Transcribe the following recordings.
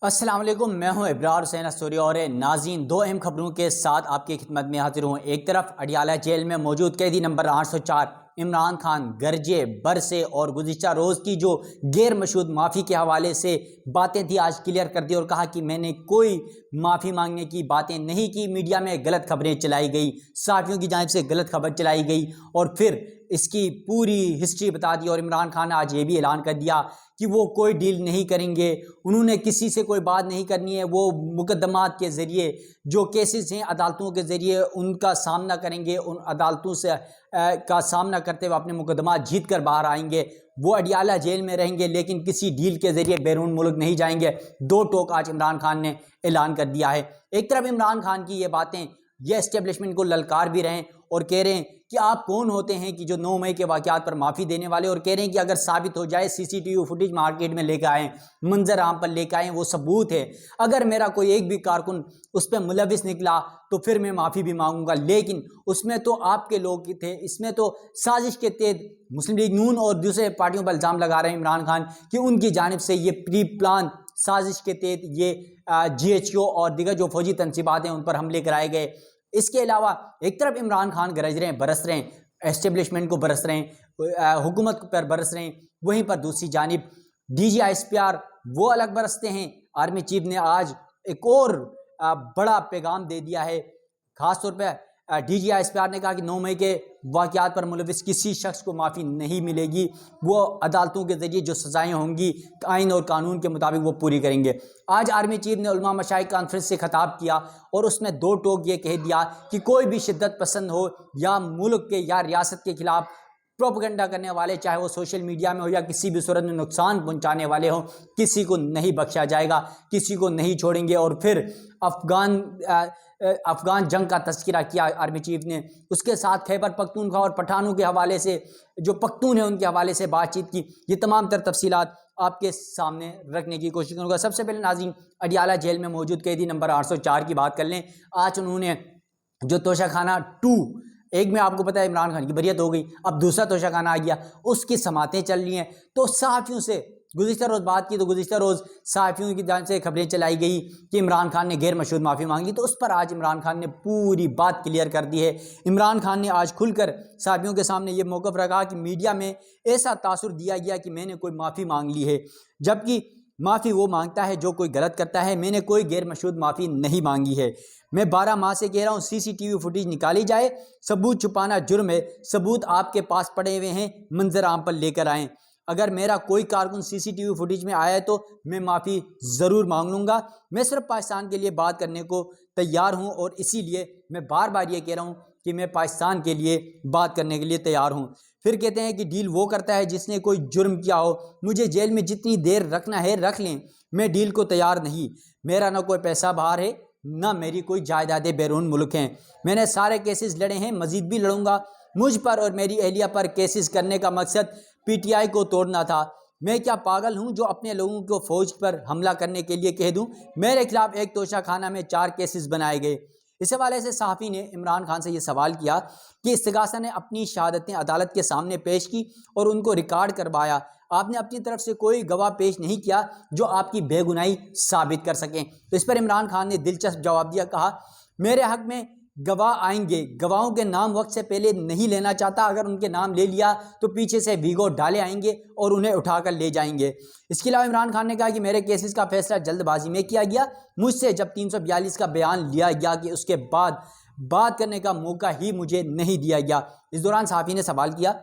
السلام علیکم، میں ہوں ابرار حسین استوری اور ناظرین دو اہم خبروں کے ساتھ آپ کی خدمت میں حاضر ہوں۔ ایک طرف اڈیالہ جیل میں موجود قیدی نمبر 804 عمران خان گرجے برسے اور گزشتہ روز کی جو غیر مشروط معافی کے حوالے سے باتیں تھی آج کلیئر کر دی اور کہا کہ میں نے کوئی معافی مانگنے کی باتیں نہیں کی۔ میڈیا میں غلط خبریں چلائی گئی، صحافیوں کی جانب سے غلط خبر چلائی گئی اور پھر اس کی پوری ہسٹری بتا دی اور عمران خان نے آج یہ بھی اعلان کر دیا کہ وہ کوئی ڈیل نہیں کریں گے، انہوں نے کسی سے کوئی بات نہیں کرنی ہے، وہ مقدمات کے ذریعے جو کیسز ہیں عدالتوں کے ذریعے ان کا سامنا کریں گے، ان عدالتوں سے کا سامنا کرتے ہوئے اپنے مقدمات جیت کر باہر آئیں گے۔ وہ اڈیالہ جیل میں رہیں گے لیکن کسی ڈیل کے ذریعے بیرون ملک نہیں جائیں گے۔ دو ٹوک آج عمران خان نے اعلان کر دیا ہے۔ ایک طرف عمران خان کی یہ باتیں یہ اسٹیبلشمنٹ کو للکار بھی رہے ہیں اور کہہ رہے ہیں کہ آپ کون ہوتے ہیں کہ جو 9 مئی کے واقعات پر معافی دینے والے، اور کہہ رہے ہیں کہ اگر ثابت ہو جائے CCTV فوٹیج مارکیٹ میں لے کے آئیں، منظر عام پر لے کے آئیں، وہ ثبوت ہے، اگر میرا کوئی ایک بھی کارکن اس پہ ملوث نکلا تو پھر میں معافی بھی مانگوں گا۔ لیکن اس میں تو آپ کے لوگ تھے، اس میں تو سازش کے تحت مسلم لیگ نون اور دوسرے پارٹیوں پر الزام لگا رہے ہیں عمران خان کہ ان کی جانب سے یہ پری پلان سازش کے تحت یہ GHQ اور دیگر جو فوجی تنصیبات ہیں ان پر حملے کرائے گئے۔ اس کے علاوہ ایک طرف عمران خان گرج رہے ہیں، برس رہے ہیں، اسٹیبلشمنٹ کو برس رہے ہیں، حکومت پر برس رہے ہیں، وہیں پر دوسری جانب DG ISPR وہ الگ برستے ہیں۔ آرمی چیف نے آج ایک اور بڑا پیغام دے دیا ہے، خاص طور پہ DG ISPR نے کہا کہ 9 مئی کے واقعات پر ملوث کسی شخص کو معافی نہیں ملے گی، وہ عدالتوں کے ذریعے جو سزائیں ہوں گی آئین اور قانون کے مطابق وہ پوری کریں گے۔ آج آرمی چیف نے علماء مشائخ کانفرنس سے خطاب کیا اور اس میں دو ٹوک یہ کہہ دیا کہ کوئی بھی شدت پسند ہو یا ملک کے یا ریاست کے خلاف پروپیگنڈا کرنے والے، چاہے وہ سوشل میڈیا میں ہو یا کسی بھی صورت میں نقصان پہنچانے والے ہوں، کسی کو نہیں بخشا جائے گا، کسی کو نہیں چھوڑیں گے۔ اور پھر افغان جنگ کا تذکرہ کیا آرمی چیف نے، اس کے ساتھ خیبر پختونخوا اور پٹھانوں کے حوالے سے جو پختون ہیں ان کے حوالے سے بات چیت کی۔ یہ تمام تر تفصیلات آپ کے سامنے رکھنے کی کوشش کروں گا۔ سب سے پہلے ناظرین اڈیالہ جیل میں موجود قیدی نمبر 804 کی بات کر لیں۔ آج انہوں نے جو توشہ خانہ 2، ایک میں آپ کو پتہ ہے عمران خان کی بریت ہو گئی، اب دوسرا توشہ خانہ آ گیا، اس کی سماعتیں چل رہی ہیں، تو صحافیوں سے گزشتہ روز بات کی تو گزشتہ روز صحافیوں کی جانب سے خبریں چلائی گئی کہ عمران خان نے غیر مشروط معافی مانگی، تو اس پر آج عمران خان نے پوری بات کلیئر کر دی ہے۔ عمران خان نے آج کھل کر صحافیوں کے سامنے یہ موقف رکھا کہ میڈیا میں ایسا تاثر دیا گیا کہ میں نے کوئی معافی مانگ لی ہے، جبکہ معافی وہ مانگتا ہے جو کوئی غلط کرتا ہے، میں نے کوئی غیر مشروط معافی نہیں مانگی ہے۔ میں 12 ماہ سے کہہ رہا ہوں CCTV فوٹیج نکالی جائے، ثبوت چھپانا جرم ہے، ثبوت آپ کے پاس پڑے ہوئے ہیں، منظر عام پر لے کر آئیں۔ اگر میرا کوئی کارکن CCTV فوٹیج میں آیا ہے تو میں معافی ضرور مانگ لوں گا۔ میں صرف پاکستان کے لیے بات کرنے کو تیار ہوں اور اسی لیے میں بار بار یہ کہہ رہا ہوں کہ میں پاکستان کے لیے بات کرنے کے لیے تیار ہوں۔ پھر کہتے ہیں کہ ڈیل وہ کرتا ہے جس نے کوئی جرم کیا ہو، مجھے جیل میں جتنی دیر رکھنا ہے رکھ لیں، میں ڈیل کو تیار نہیں، میرا نہ کوئی پیسہ باہر ہے نہ میری کوئی جائیدادیں بیرون ملک ہیں، میں نے سارے کیسز لڑے ہیں، مزید بھی لڑوں گا۔ مجھ پر اور میری اہلیہ پر کیسز کرنے کا مقصد PTI کو توڑنا تھا۔ میں کیا پاگل ہوں جو اپنے لوگوں کو فوج پر حملہ کرنے کے لیے کہہ دوں؟ میرے خلاف ایک توشہ خانہ میں 4 کیسز بنائے گئے۔ اس حوالے سے صحافی نے عمران خان سے یہ سوال کیا کہ استغاثہ نے اپنی شہادتیں عدالت کے سامنے پیش کی اور ان کو ریکارڈ کروایا، آپ نے اپنی طرف سے کوئی گواہ پیش نہیں کیا جو آپ کی بے گناہی ثابت کر سکیں۔ تو اس پر عمران خان نے دلچسپ جواب دیا، کہا میرے حق میں گواہ آئیں گے، گواہوں کے نام وقت سے پہلے نہیں لینا چاہتا، اگر ان کے نام لے لیا تو پیچھے سے ویگو ڈالے آئیں گے اور انہیں اٹھا کر لے جائیں گے۔ اس کے علاوہ عمران خان نے کہا کہ میرے کیسز کا فیصلہ جلد بازی میں کیا گیا، مجھ سے جب 342 کا بیان لیا گیا کہ اس کے بعد بات کرنے کا موقع ہی مجھے نہیں دیا گیا۔ اس دوران صحافی نے سوال کیا،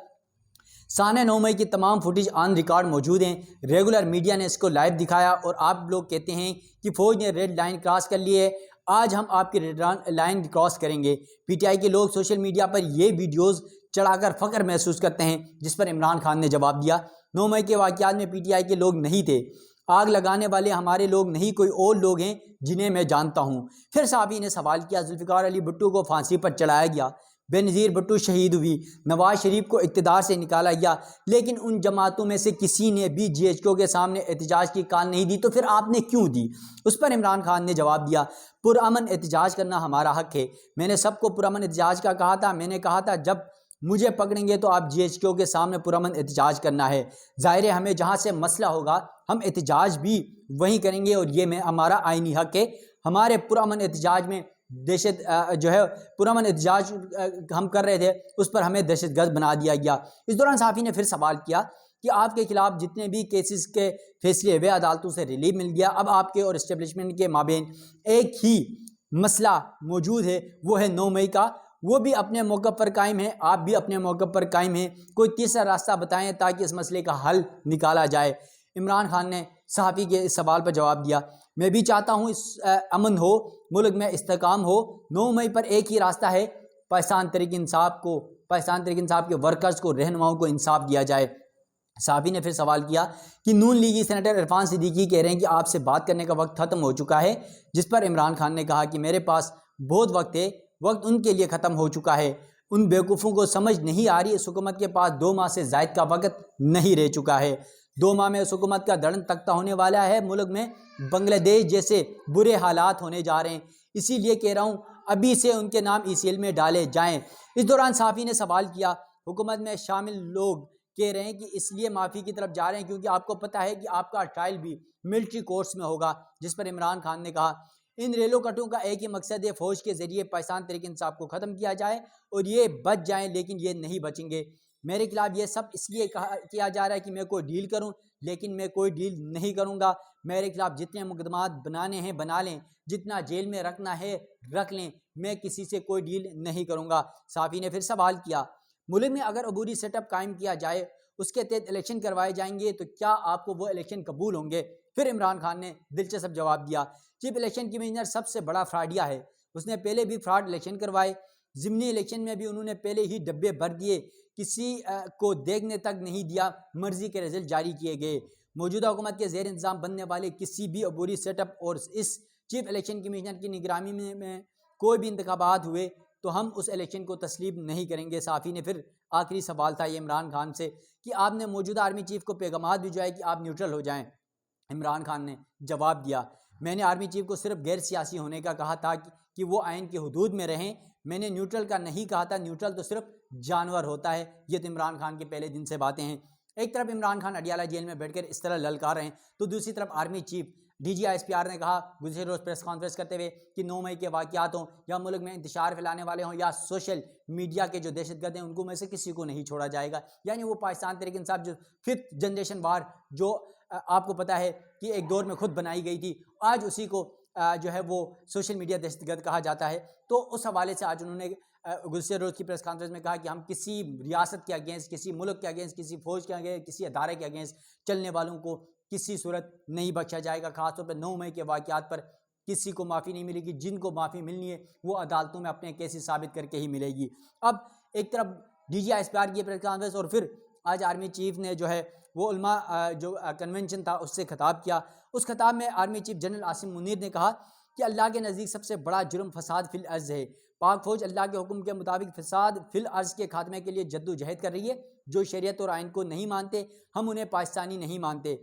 سانحہ 9 مئی کی تمام فوٹیج آن ریکارڈ موجود ہیں، ریگولر میڈیا نے اس کو لائیو دکھایا اور آپ لوگ کہتے ہیں کہ فوج نے ریڈ لائن کراس کر لی ہے، آج ہم آپ کی ریڈ لائن کراس کریں گے۔ PTI کے لوگ سوشل میڈیا پر یہ ویڈیوز چڑھا کر فخر محسوس کرتے ہیں، جس پر عمران خان نے جواب دیا 9 مئی کے واقعات میں PTI کے لوگ نہیں تھے، آگ لگانے والے ہمارے لوگ نہیں، کوئی اور لوگ ہیں جنہیں میں جانتا ہوں۔ پھر صحافی نے سوال کیا، ذوالفقار علی بھٹو کو پھانسی پر چڑھایا گیا، بے نظیر بھٹو شہید ہوئی، نواز شریف کو اقتدار سے نکالا گیا، لیکن ان جماعتوں میں سے کسی نے بھی GHQ کے سامنے احتجاج کی کال نہیں دی، تو پھر آپ نے کیوں دی؟ اس پر عمران خان نے جواب دیا، پرامن احتجاج کرنا ہمارا حق ہے، میں نے سب کو پرامن احتجاج کا کہا تھا، میں نے کہا تھا جب مجھے پکڑیں گے تو آپ GHQ کے سامنے پرامن احتجاج کرنا ہے۔ ظاہر ہے ہمیں جہاں سے مسئلہ ہوگا ہم احتجاج بھی وہیں کریں گے، اور یہ میں ہمارا آئینی حق ہے۔ ہمارے پرامن احتجاج میں پرامن احتجاج ہم کر رہے تھے، اس پر ہمیں دہشت گرد بنا دیا گیا۔ اس دوران صحافی نے پھر سوال کیا کہ آپ کے خلاف جتنے بھی کیسز کے فیصلے ہوئے عدالتوں سے ریلیف مل گیا، اب آپ کے اور اسٹیبلشمنٹ کے مابین ایک ہی مسئلہ موجود ہے، وہ ہے 9 مئی کا۔ وہ بھی اپنے موقع پر قائم ہے، آپ بھی اپنے موقع پر قائم ہیں، کوئی تیسرا راستہ بتائیں تاکہ اس مسئلے کا حل نکالا جائے۔ عمران خان نے صحافی کے اس سوال پر جواب دیا، میں بھی چاہتا ہوں اس امن ہو، ملک میں استحکام ہو۔ 9 مئی پر ایک ہی راستہ ہے، پاکستان تحریک انصاف کے ورکرز کو، رہنماؤں کو انصاف دیا جائے۔ صحافی نے پھر سوال کیا کہ نون لیگی سینیٹر عرفان صدیقی کہہ رہے ہیں کہ آپ سے بات کرنے کا وقت ختم ہو چکا ہے، جس پر عمران خان نے کہا کہ میرے پاس بہت وقت ہے، وقت ان کے لیے ختم ہو چکا ہے۔ ان بیوقوفوں کو سمجھ نہیں آ رہی، اس حکومت کے پاس 2 ماہ سے زائد کا وقت نہیں رہ چکا ہے۔ 2 ماہ میں اس حکومت کا دڑن تختہ ہونے والا ہے، ملک میں بنگلہ دیش جیسے برے حالات ہونے جا رہے ہیں، اسی لیے کہہ رہا ہوں ابھی سے ان کے نام ECL میں ڈالے جائیں۔ اس دوران صحافی نے سوال کیا، حکومت میں شامل لوگ کہہ رہے ہیں کہ اس لیے معافی کی طرف جا رہے ہیں کیونکہ آپ کو پتہ ہے کہ آپ کا ٹرائل بھی ملٹری کورٹس میں ہوگا، جس پر عمران خان نے کہا ان ریلو کٹوں کا ایک ہی مقصد ہے، فوج کے ذریعے پاکستان تحریک انصاف کو ختم کیا جائے اور یہ بچ جائیں، لیکن یہ نہیں بچیں گے۔ میرے خلاف یہ سب اس لیے کیا جا رہا ہے کہ میں کوئی ڈیل کروں، لیکن میں کوئی ڈیل نہیں کروں گا۔ میرے خلاف جتنے مقدمات بنانے ہیں بنا لیں، جتنا جیل میں رکھنا ہے رکھ لیں، میں کسی سے کوئی ڈیل نہیں کروں گا۔ صحافی نے پھر سوال کیا، ملک میں اگر عبوری سیٹ اپ قائم کیا جائے، اس کے تحت الیکشن کروائے جائیں گے تو کیا آپ کو وہ الیکشن قبول ہوں گے؟ پھر عمران خان نے دلچسپ جواب دیا، چیف الیکشن کمیشنر سب سے بڑا فراڈیا ہے، اس نے پہلے بھی فراڈ الیکشن کروائے، ضمنی الیکشن میں بھی انہوں نے پہلے ہی ڈبے بھر دیے، کسی کو دیکھنے تک نہیں دیا، مرضی کے رزلٹ جاری کیے گئے۔ موجودہ حکومت کے زیر انتظام بننے والے کسی بھی عبوری سیٹ اپ اور اس چیف الیکشن کمیشنر کی نگرانی میں کوئی بھی انتخابات ہوئے تو ہم اس الیکشن کو تسلیم نہیں کریں گے۔ صحافی نے پھر آخری سوال تھا یہ عمران خان سے کہ آپ نے موجودہ آرمی چیف کو پیغامات بھجوائے کہ آپ نیوٹرل ہو جائیں۔ عمران خان نے جواب دیا، میں نے آرمی چیف کو صرف غیر سیاسی ہونے کا کہا تھا کہ وہ آئین کی حدود میں رہیں، میں نے نیوٹرل کا نہیں کہا تھا، نیوٹرل تو صرف جانور ہوتا ہے۔ یہ تو عمران خان کے پہلے دن سے باتیں ہیں۔ ایک طرف عمران خان اڈیالہ جیل میں بیٹھ کر اس طرح للکار رہے ہیں تو دوسری طرف آرمی چیف DG ISPR نے کہا گزشتہ روز پریس کانفرنس کرتے ہوئے کہ 9 مئی کے واقعات ہوں یا ملک میں انتشار پھیلانے والے ہوں یا سوشل میڈیا کے جو دہشت گرد ہیں ان کو میں سے کسی کو نہیں چھوڑا جائے گا۔ یعنی وہ پاکستان تحریک انصاف جو 5th جنریشن وار جو آپ کو پتہ ہے کہ ایک دور میں خود بنائی گئی تھی، آج اسی کو جو ہے وہ سوشل میڈیا دہشت گرد کہا جاتا ہے۔ تو اس حوالے سے آج انہوں نے گزشتہ روز کی پریس کانفرنس میں کہا کہ ہم کسی ریاست کے اگینسٹ، کسی ملک کے اگینسٹ، کسی فوج کے اگینسٹ، کسی ادارے کے اگینسٹ چلنے والوں کو کسی صورت نہیں بخشا جائے گا۔ خاص طور پر 9 مئی کے واقعات پر کسی کو معافی نہیں ملے گی، جن کو معافی ملنی ہے وہ عدالتوں میں اپنے کیسز ثابت کر کے ہی ملے گی۔ اب ایک طرف DG ISPR کی پریس کانفرنس اور پھر آج آرمی چیف نے جو ہے وہ علماء جو کنونشن تھا اس سے خطاب کیا۔ اس خطاب میں army chief general Asim Munir نے کہا کہ اللہ کے نزدیک سب سے بڑا جرم فساد فی الارض ہے۔ پاک فوج اللہ کے حکم کے مطابق فساد فی الارض کے خاتمے کے لیے جد و جہد کر رہی ہے۔ جو شریعت اور آئین کو نہیں مانتے ہم انہیں پاکستانی نہیں مانتے۔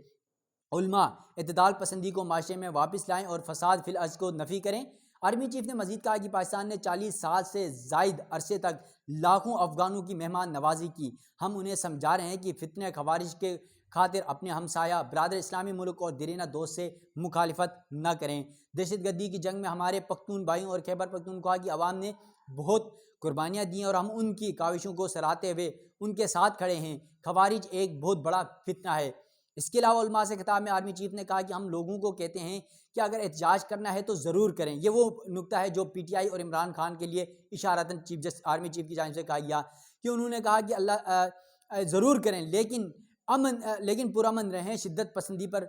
علماء اعتدال پسندی کو معاشرے میں واپس لائیں اور فساد فی الارض کو نفی کریں۔ آرمی چیف نے مزید کہا کہ پاکستان نے 40 سال سے زائد عرصے تک لاکھوں افغانوں کی مہمان نوازی کی، ہم انہیں سمجھا رہے ہیں کہ فتنہ خوارج کے خاطر اپنے ہمسایہ برادر اسلامی ملک اور دیرینہ دوست سے مخالفت نہ کریں۔ دہشت گردی کی جنگ میں ہمارے پختون بھائیوں اور خیبر پختونخوا کی عوام نے بہت قربانیاں دی ہیں اور ہم ان کی کاوشوں کو سراہتے ہوئے ان کے ساتھ کھڑے ہیں۔ خوارج ایک بہت بڑا فتنہ ہے۔ اس کے علاوہ علماء سے خطاب میں آرمی چیف نے کہا کہ ہم لوگوں کو کہتے ہیں کہ اگر احتجاج کرنا ہے تو ضرور کریں۔ یہ وہ نقطہ ہے جو PTI اور عمران خان کے لیے اشارتاً آرمی چیف کی جانب سے کہا گیا کہ انہوں نے کہا کہ اللہ ضرور کریں لیکن پرامن رہیں، شدت پسندی پر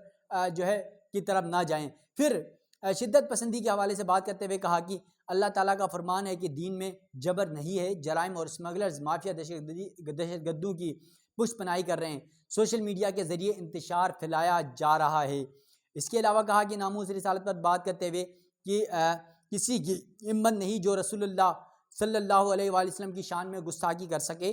جو ہے کی طرف نہ جائیں۔ پھر شدت پسندی کے حوالے سے بات کرتے ہوئے کہا کہ اللہ تعالیٰ کا فرمان ہے کہ دین میں جبر نہیں ہے، جرائم اور اسمگلرز مافیا دہشت گردوں کی پشت پناہی کر رہے ہیں، سوشل میڈیا کے ذریعے انتشار پھیلایا جا رہا ہے۔ اس کے علاوہ کہا کہ ناموس رسالت پر بات کرتے ہوئے کہ کسی کی ہمت نہیں جو رسول اللہ صلی اللہ علیہ وآلہ وسلم کی شان میں گستاخی کر سکے۔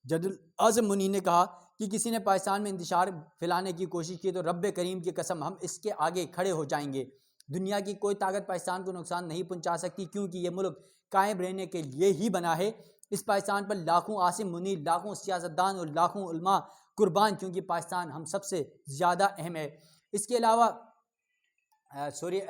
جنرل عاصم منیر نے کہا کہ کسی نے پاکستان میں انتشار پھیلانے کی کوشش کی تو رب کریم کی قسم ہم اس کے آگے کھڑے ہو جائیں گے۔ دنیا کی کوئی طاقت پاکستان کو نقصان نہیں پہنچا سکتی کیونکہ یہ ملک قائم رہنے کے لیے ہی بنا ہے۔ اس پاکستان پر لاکھوں عاصم منیر، لاکھوں سیاستدان اور لاکھوں علماء قربان، کیونکہ پاکستان ہم سب سے زیادہ اہم ہے۔ اس کے علاوہ سوری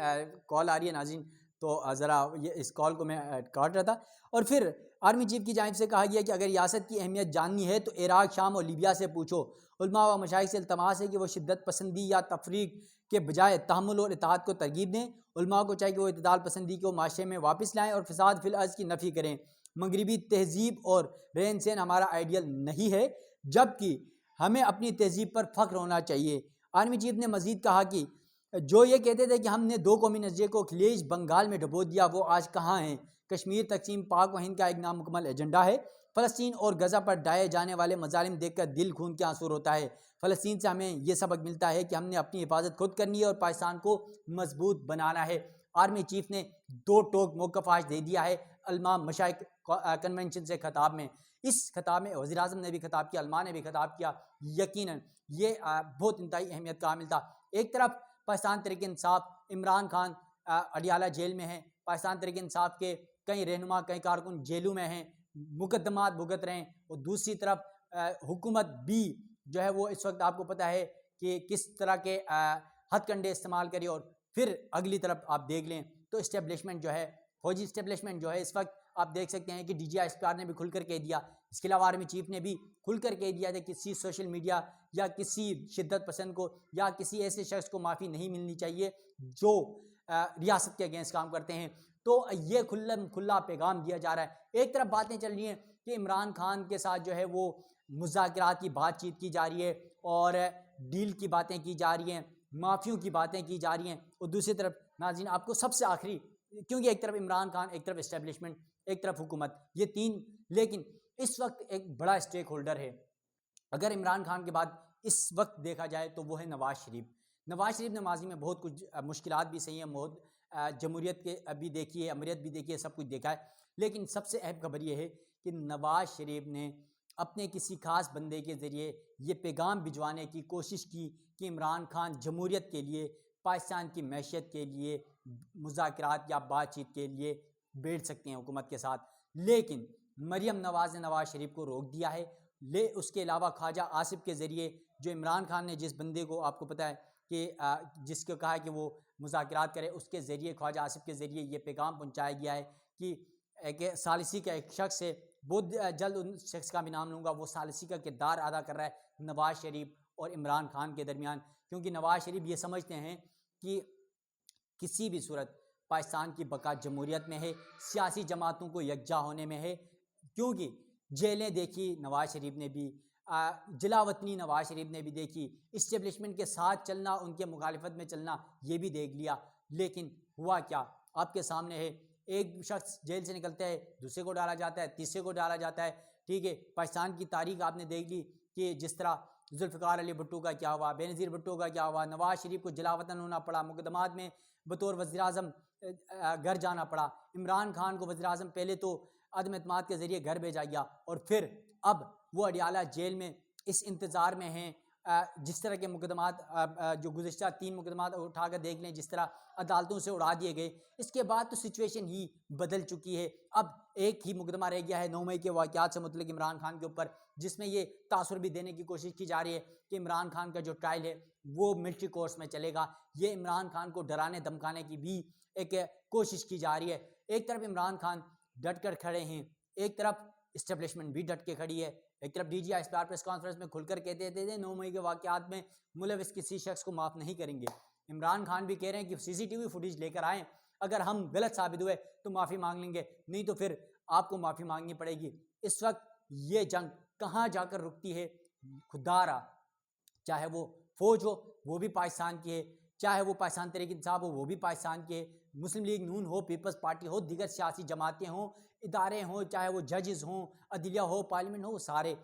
کال آ رہی ہے ناظرین، تو ذرا یہ اس کال کو میں کاٹ رہا تھا۔ اور پھر آرمی چیف کی جانب سے کہا گیا کہ اگر ریاست کی اہمیت جاننی ہے تو عراق، شام اور لیبیا سے پوچھو۔ علماء و مشائخ سے التماس ہے کہ وہ شدت پسندی یا تفریق کے بجائے تحمل اور اطاعت کو ترغیب دیں۔ علماء کو چاہیے کہ وہ اعتدال پسندی کو معاشرے میں واپس لائیں اور فساد فی الارض کی نفی کریں۔ مغربی تہذیب اور رہن سہن ہمارا آئیڈیل نہیں ہے، جبکہ ہمیں اپنی تہذیب پر فخر ہونا چاہیے۔ آرمی چیف نے مزید کہا کہ جو یہ کہتے تھے کہ ہم نے 2 قومی نظریے کو اکھلیش بنگال میں ڈبو دیا، وہ آج کہاں ہیں؟ کشمیر تقسیم پاک و ہند کا ایک نامکمل ایجنڈا ہے۔ فلسطین اور غزہ پر ڈھائے جانے والے مظالم دیکھ کر دل خون کے آنسو روتا ہے۔ فلسطین سے ہمیں یہ سبق ملتا ہے کہ ہم نے اپنی حفاظت خود کرنی ہے اور پاکستان کو مضبوط بنانا ہے۔ آرمی چیف نے 2 ٹوک موقف آج دے دیا ہے علماء مشائخ کنونشن سے خطاب میں۔ اس خطاب میں وزیر اعظم نے بھی خطاب کیا، علماء نے بھی خطاب کیا۔ یقیناً یہ بہت انتہائی اہمیت کا حامل تھا۔ ایک طرف پاکستان تحریک انصاف، عمران خان اڈیالہ جیل میں ہیں، پاکستان تحریک انصاف کے کئی رہنما، کئی کارکن جیلوں میں ہیں، مقدمات بھگت رہے ہیں، اور دوسری طرف حکومت بھی جو ہے وہ اس وقت آپ کو پتہ ہے کہ کس طرح کے ہتھ کنڈے استعمال کری۔ اور پھر اگلی طرف آپ دیکھ لیں تو اسٹیبلشمنٹ جو ہے، فوجی اسٹیبلشمنٹ جو ہے، اس وقت آپ دیکھ سکتے ہیں کہ D G I S P R نے بھی کھل کر کہہ دیا، اس کے علاوہ آرمی چیف نے بھی کھل کر کہہ دیا کہ کسی سوشل میڈیا یا کسی شدت پسند کو یا کسی ایسے شخص کو معافی نہیں ملنی چاہیے جو ریاست کے اگینسٹ کام کرتے ہیں۔ تو یہ کھلا پیغام دیا جا رہا ہے۔ ایک طرف باتیں چل رہی ہیں کہ عمران خان کے ساتھ جو ہے وہ مذاکرات کی بات چیت کی جا رہی ہے اور ڈیل کی باتیں کی جا رہی ہیں، معافیوں کی باتیں کی جا رہی ہیں، اور دوسری طرف ناظرین آپ کو سب سے آخری، کیونکہ ایک طرف عمران خان، ایک طرف اسٹیبلشمنٹ، ایک طرف حکومت، یہ 3، لیکن اس وقت ایک بڑا اسٹیک ہولڈر ہے اگر عمران خان کے بعد اس وقت دیکھا جائے تو وہ ہے نواز شریف۔ نواز شریف نے ماضی میں بہت کچھ مشکلات بھی سہی ہیں، بہت جمہوریت کے ابھی دیکھی ہے، امریت بھی دیکھی ہے، سب کچھ دیکھا ہے، لیکن سب سے اہم خبر یہ ہے کہ نواز شریف نے اپنے کسی خاص بندے کے ذریعے یہ پیغام بھجوانے کی کوشش کی کہ عمران خان جمہوریت کے لیے، پاکستان کی معیشت کے لیے مذاکرات یا بات چیت کے لیے بیٹھ سکتے ہیں حکومت کے ساتھ، لیکن مریم نواز نے نواز شریف کو روک دیا ہے۔ اس کے علاوہ خواجہ آصف کے ذریعے جو عمران خان نے جس بندے کو آپ کو پتہ ہے کہ جس کو کہا کہ وہ مذاکرات کرے، اس کے ذریعے خواجہ آصف کے ذریعے یہ پیغام پہنچایا گیا ہے کہ ایک ثالثی کا ایک شخص ہے، بہت جلد ان شخص کا بھی نام لوں گا، وہ ثالثی کا کردار ادا کر رہا ہے نواز شریف اور عمران خان کے درمیان، کیونکہ نواز شریف یہ سمجھتے ہیں کہ کسی بھی صورت پاکستان کی بقا جمہوریت میں ہے، سیاسی جماعتوں کو یکجا ہونے میں ہے، کیونکہ جیلیں دیکھی نواز شریف نے بھی، جلا وطنی نواز شریف نے بھی دیکھی، اسٹیبلشمنٹ کے ساتھ چلنا، ان کے مخالفت میں چلنا یہ بھی دیکھ لیا، لیکن ہوا کیا آپ کے سامنے ہے۔ ایک شخص جیل سے نکلتا ہے، دوسرے کو ڈالا جاتا ہے، تیسرے کو ڈالا جاتا ہے، ٹھیک ہے۔ پاکستان کی تاریخ آپ نے دیکھ لی کہ جس طرح ذوالفقار علی بھٹو کا کیا ہوا، بینظیر بھٹو کا کیا ہوا، نواز شریف کو جلا وطن ہونا پڑا، مقدمات میں بطور وزیر اعظم گھر جانا پڑا، عمران خان کو وزیر اعظم پہلے تو عدم اعتماد کے ذریعے گھر بھیجا گیا، اور پھر اب وہ اڈیالہ جیل میں اس انتظار میں ہیں۔ جس طرح کے مقدمات جو گزشتہ 3 مقدمات اٹھا کر دیکھ لیں، جس طرح عدالتوں سے اڑا دیے گئے، اس کے بعد تو سچویشن ہی بدل چکی ہے۔ اب ایک ہی مقدمہ رہ گیا ہے 9 مئی کے واقعات سے متعلق عمران خان کے اوپر، جس میں یہ تاثر بھی دینے کی کوشش کی جا رہی ہے کہ عمران خان کا جو ٹرائل ہے وہ ملٹری کورٹس میں چلے گا۔ یہ عمران خان کو ڈرانے دھمکانے کی بھی ایک کوشش کی جا رہی ہے۔ ایک طرف عمران خان ڈٹ کر کھڑے ہیں، ایک طرف اسٹیبلشمنٹ بھی ڈٹ کے کھڑی ہے، ایک طرف D G I S P R press conference میں کھل کر کہتے تھے 9 مئی کے واقعات میں ملوث کسی شخص کو معاف نہیں کریں گے۔ عمران خان بھی کہہ رہے ہیں کہ سی سی ٹی وی فوٹیج لے کر آئیں، اگر ہم غلط ثابت ہوئے تو معافی مانگ لیں گے، نہیں تو پھر آپ کو معافی مانگنی پڑے گی۔ اس وقت یہ جنگ کہاں جا کر رکتی ہے خدا را، چاہے وہ فوج ہو وہ بھی پاکستان کی ہے، چاہے وہ پاکستان تحریک انصاف ہو وہ بھی پاکستان کی ہے، مسلم لیگ نون ہو، پیپلز پارٹی ہو، دیگر سیاسی جماعتیں ہوں، ادارے ہوں، چاہے وہ ججز ہوں، عدلیہ ہو، پارلیمنٹ ہو، وہ سارے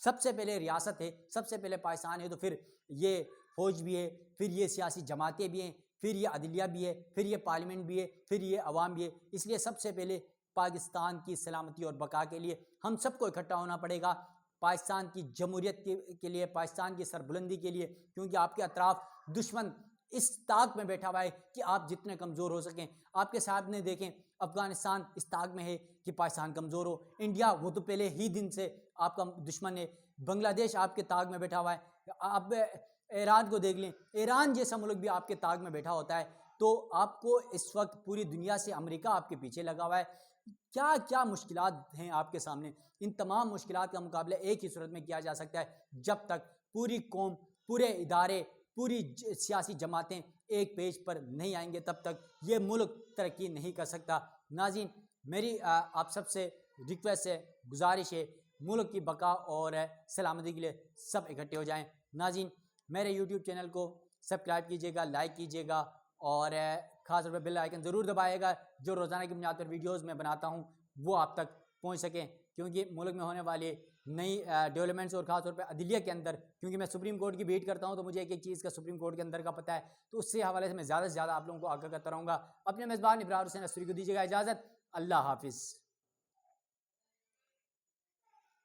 سب سے پہلے ریاست ہے، سب سے پہلے پاکستان ہے، تو پھر یہ فوج بھی ہے، پھر یہ سیاسی جماعتیں بھی ہیں، پھر یہ عدلیہ بھی ہے، پھر یہ پارلیمنٹ بھی ہے، پھر یہ عوام بھی ہے۔ اس لیے سب سے پہلے پاکستان کی سلامتی اور بقا کے لیے ہم سب کو اکٹھا ہونا پڑے گا، پاکستان کی جمہوریت کے لیے، پاکستان کی سربلندی کے لیے، کیونکہ آپ کے اطراف دشمن اس طاق میں بیٹھا ہوا ہے کہ آپ جتنے کمزور ہو سکیں. آپ کے سامنے دیکھیں افغانستان اس طاق میں ہے کہ پاکستان کمزور ہو. انڈیا وہ تو پہلے ہی دن سے آپ کا دشمن ہے. بنگلہ دیش آپ کے طاق میں بیٹھا ہوا ہے. آپ ایران کو دیکھ لیں, ایران جیسا ملک بھی آپ کے طاق میں بیٹھا ہوتا ہے. تو آپ کو اس وقت پوری دنیا سے امریکہ آپ کے پیچھے لگا ہوا ہے. کیا کیا مشکلات ہیں آپ کے سامنے. ان تمام مشکلات کا مقابلہ ایک ہی صورت میں کیا جا سکتا ہے جب تک پوری قوم, پورے ادارے, پوری سیاسی جماعتیں ایک پیج پر نہیں آئیں گے, تب تک یہ ملک ترقی نہیں کر سکتا. ناظرین, میری آپ سب سے ریکویسٹ ہے, گزارش ہے, ملک کی بقا اور سلامتی کے لیے سب اکٹھے ہو جائیں. ناظرین, میرے یوٹیوب چینل کو سبسکرائب کیجیے گا, لائک کیجیے گا, اور خاص طور پہ بیل آئیکن ضرور دبائے گا. جو روزانہ کی بنیاد پر ویڈیوز میں بناتا ہوں وہ آپ تک پہنچ سکیں, کیونکہ ملک میں ہونے والے نئی ڈیولپمنٹس اور خاص طور پہ عدلیہ کے اندر, کیونکہ میں سپریم کورٹ کی ویٹ کرتا ہوں تو مجھے ایک ایک چیز کا سپریم کورٹ کے اندر کا پتہ ہے, تو اس سے حوالے سے میں زیادہ سے زیادہ آپ لوگوں کو آگاہ کرتا رہوں گا. اپنے میزبان ابرار حسین استوری کو دیجیے گا اجازت. اللہ حافظ.